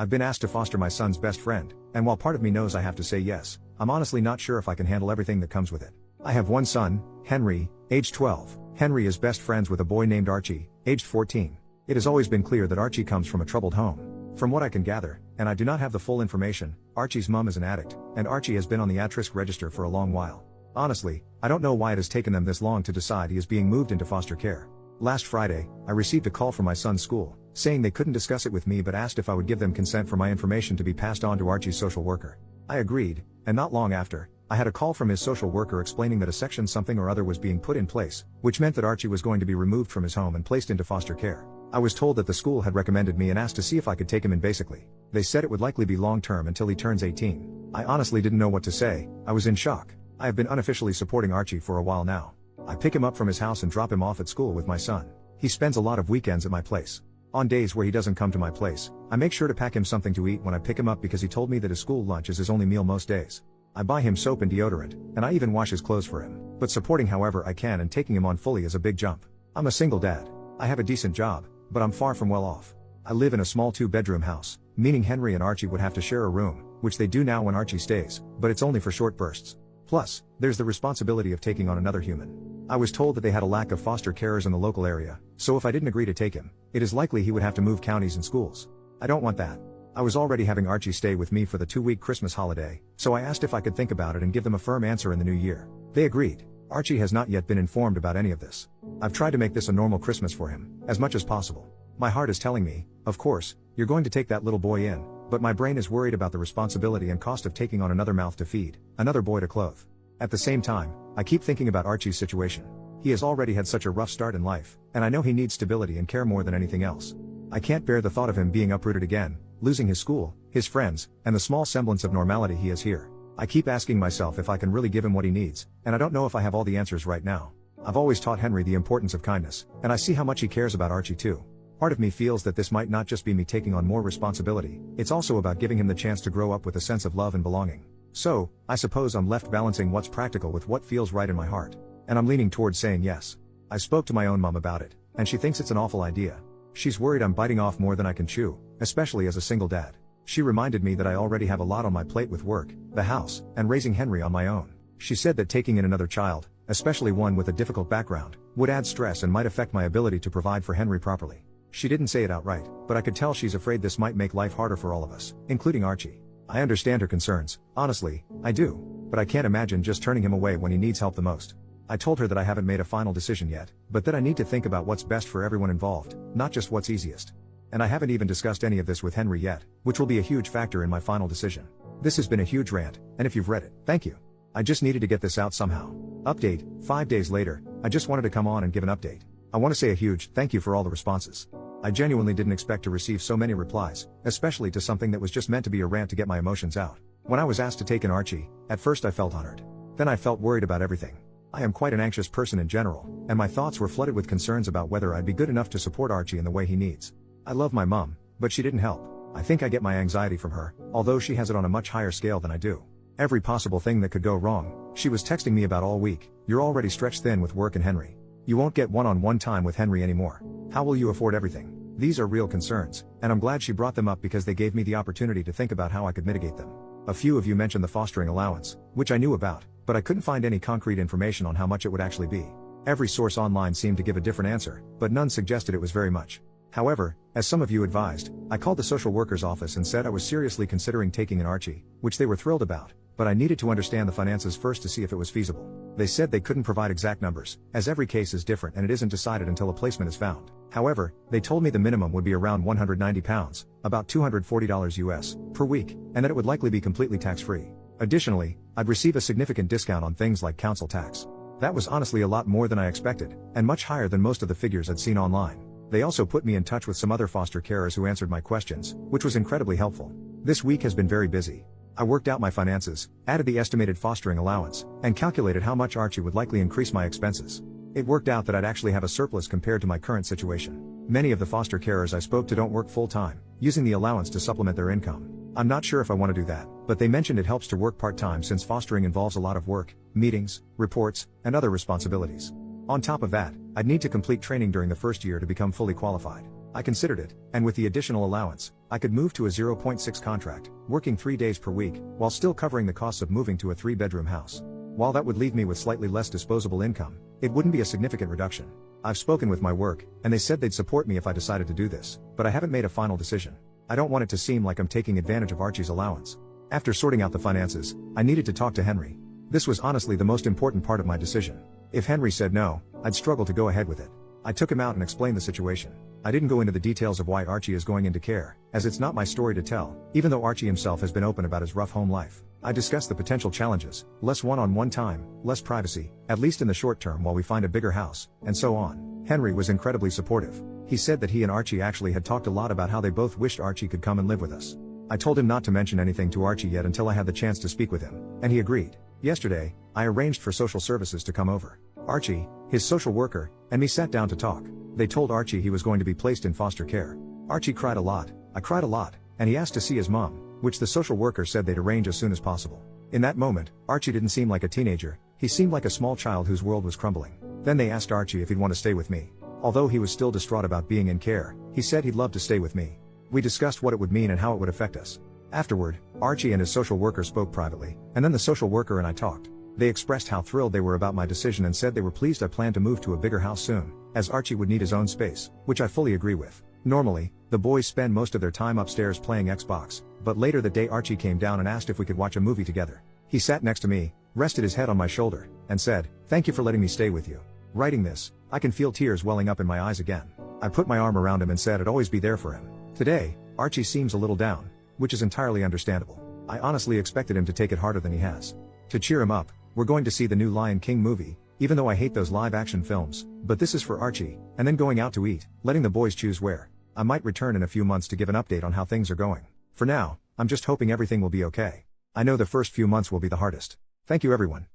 I've been asked to foster my son's best friend, and while part of me knows I have to say yes, I'm honestly not sure if I can handle everything that comes with it. I have one son, Henry, aged 12. Henry is best friends with a boy named Archie, aged 14. It has always been clear that Archie comes from a troubled home. From what I can gather, and I do not have the full information, Archie's mom is an addict, and Archie has been on the at-risk register for a long while. Honestly, I don't know why it has taken them this long to decide he is being moved into foster care. Last Friday, I received a call from my son's school, saying they couldn't discuss it with me but asked if I would give them consent for my information to be passed on to Archie's social worker. I agreed, and not long after, I had a call from his social worker explaining that a section something or other was being put in place, which meant that Archie was going to be removed from his home and placed into foster care. I was told that the school had recommended me and asked to see if I could take him in basically. They said it would likely be long-term until he turns 18. I honestly didn't know what to say, I was in shock. I have been unofficially supporting Archie for a while now. I pick him up from his house and drop him off at school with my son. He spends a lot of weekends at my place. On days where he doesn't come to my place, I make sure to pack him something to eat when I pick him up because he told me that his school lunch is his only meal most days. I buy him soap and deodorant, and I even wash his clothes for him. But supporting however I can and taking him on fully is a big jump. I'm a single dad. I have a decent job, but I'm far from well off. I live in a small 2-bedroom house, meaning Henry and Archie would have to share a room, which they do now when Archie stays, but it's only for short bursts. Plus, there's the responsibility of taking on another human. I was told that they had a lack of foster carers in the local area, so if I didn't agree to take him, it is likely he would have to move counties and schools. I don't want that. I was already having Archie stay with me for the 2-week Christmas holiday, so I asked if I could think about it and give them a firm answer in the new year. They agreed. Archie has not yet been informed about any of this. I've tried to make this a normal Christmas for him, as much as possible. My heart is telling me, of course, you're going to take that little boy in, but my brain is worried about the responsibility and cost of taking on another mouth to feed, another boy to clothe. At the same time, I keep thinking about Archie's situation. He has already had such a rough start in life, and I know he needs stability and care more than anything else. I can't bear the thought of him being uprooted again, losing his school, his friends, and the small semblance of normality he has here. I keep asking myself if I can really give him what he needs, and I don't know if I have all the answers right now. I've always taught Henry the importance of kindness, and I see how much he cares about Archie too. Part of me feels that this might not just be me taking on more responsibility, it's also about giving him the chance to grow up with a sense of love and belonging. So, I suppose I'm left balancing what's practical with what feels right in my heart. And I'm leaning towards saying yes. I spoke to my own mom about it, and she thinks it's an awful idea. She's worried I'm biting off more than I can chew, especially as a single dad. She reminded me that I already have a lot on my plate with work, the house, and raising Henry on my own. She said that taking in another child, especially one with a difficult background, would add stress and might affect my ability to provide for Henry properly. She didn't say it outright, but I could tell she's afraid this might make life harder for all of us, including Archie. I understand her concerns, honestly, I do, but I can't imagine just turning him away when he needs help the most. I told her that I haven't made a final decision yet, but that I need to think about what's best for everyone involved, not just what's easiest. And I haven't even discussed any of this with Henry yet, which will be a huge factor in my final decision. This has been a huge rant, and if you've read it, thank you. I just needed to get this out somehow. Update, 5 days later, I just wanted to come on and give an update. I want to say a huge thank you for all the responses. I genuinely didn't expect to receive so many replies, especially to something that was just meant to be a rant to get my emotions out. When I was asked to take in Archie, at first I felt honored. Then I felt worried about everything. I am quite an anxious person in general, and my thoughts were flooded with concerns about whether I'd be good enough to support Archie in the way he needs. I love my mom, but she didn't help. I think I get my anxiety from her, although she has it on a much higher scale than I do. Every possible thing that could go wrong, she was texting me about all week. You're already stretched thin with work and Henry. You won't get one-on-one time with Henry anymore. How will you afford everything? These are real concerns, and I'm glad she brought them up because they gave me the opportunity to think about how I could mitigate them. A few of you mentioned the fostering allowance, which I knew about, but I couldn't find any concrete information on how much it would actually be. Every source online seemed to give a different answer, but none suggested it was very much. However, as some of you advised, I called the social worker's office and said I was seriously considering taking in Archie, which they were thrilled about, but I needed to understand the finances first to see if it was feasible. They said they couldn't provide exact numbers, as every case is different and it isn't decided until a placement is found. However, they told me the minimum would be around £190, about $240 US, per week, and that it would likely be completely tax-free. Additionally, I'd receive a significant discount on things like council tax. That was honestly a lot more than I expected, and much higher than most of the figures I'd seen online. They also put me in touch with some other foster carers who answered my questions, which was incredibly helpful. This week has been very busy. I worked out my finances, added the estimated fostering allowance, and calculated how much Archie would likely increase my expenses. It worked out that I'd actually have a surplus compared to my current situation. Many of the foster carers I spoke to don't work full-time, using the allowance to supplement their income. I'm not sure if I want to do that, but they mentioned it helps to work part-time since fostering involves a lot of work, meetings, reports, and other responsibilities. On top of that, I'd need to complete training during the first year to become fully qualified. I considered it, and with the additional allowance, I could move to a 0.6 contract, working 3 days per week, while still covering the costs of moving to a 3-bedroom house. While that would leave me with slightly less disposable income, it wouldn't be a significant reduction. I've spoken with my work, and they said they'd support me if I decided to do this, but I haven't made a final decision. I don't want it to seem like I'm taking advantage of Archie's allowance. After sorting out the finances, I needed to talk to Henry. This was honestly the most important part of my decision. If Henry said no, I'd struggle to go ahead with it. I took him out and explained the situation. I didn't go into the details of why Archie is going into care, as it's not my story to tell, even though Archie himself has been open about his rough home life. I discussed the potential challenges, less one-on-one time, less privacy, at least in the short term while we find a bigger house, and so on. Henry was incredibly supportive. He said that he and Archie actually had talked a lot about how they both wished Archie could come and live with us. I told him not to mention anything to Archie yet until I had the chance to speak with him, and he agreed. Yesterday, I arranged for social services to come over. Archie, his social worker, and me sat down to talk. They told Archie he was going to be placed in foster care. Archie cried a lot, I cried a lot, and he asked to see his mom, which the social worker said they'd arrange as soon as possible. In that moment, Archie didn't seem like a teenager, he seemed like a small child whose world was crumbling. Then they asked Archie if he'd want to stay with me. Although he was still distraught about being in care, he said he'd love to stay with me. We discussed what it would mean and how it would affect us. Afterward, Archie and his social worker spoke privately, and then the social worker and I talked. They expressed how thrilled they were about my decision and said they were pleased I planned to move to a bigger house soon, as Archie would need his own space, which I fully agree with. Normally, the boys spend most of their time upstairs playing Xbox, but later that day Archie came down and asked if we could watch a movie together. He sat next to me, rested his head on my shoulder, and said, "Thank you for letting me stay with you." Writing this, I can feel tears welling up in my eyes again. I put my arm around him and said I'd always be there for him. Today, Archie seems a little down, which is entirely understandable. I honestly expected him to take it harder than he has. To cheer him up, we're going to see the new Lion King movie, even though I hate those live-action films, but this is for Archie, and then going out to eat, letting the boys choose where. I might return in a few months to give an update on how things are going. For now, I'm just hoping everything will be okay. I know the first few months will be the hardest. Thank you everyone.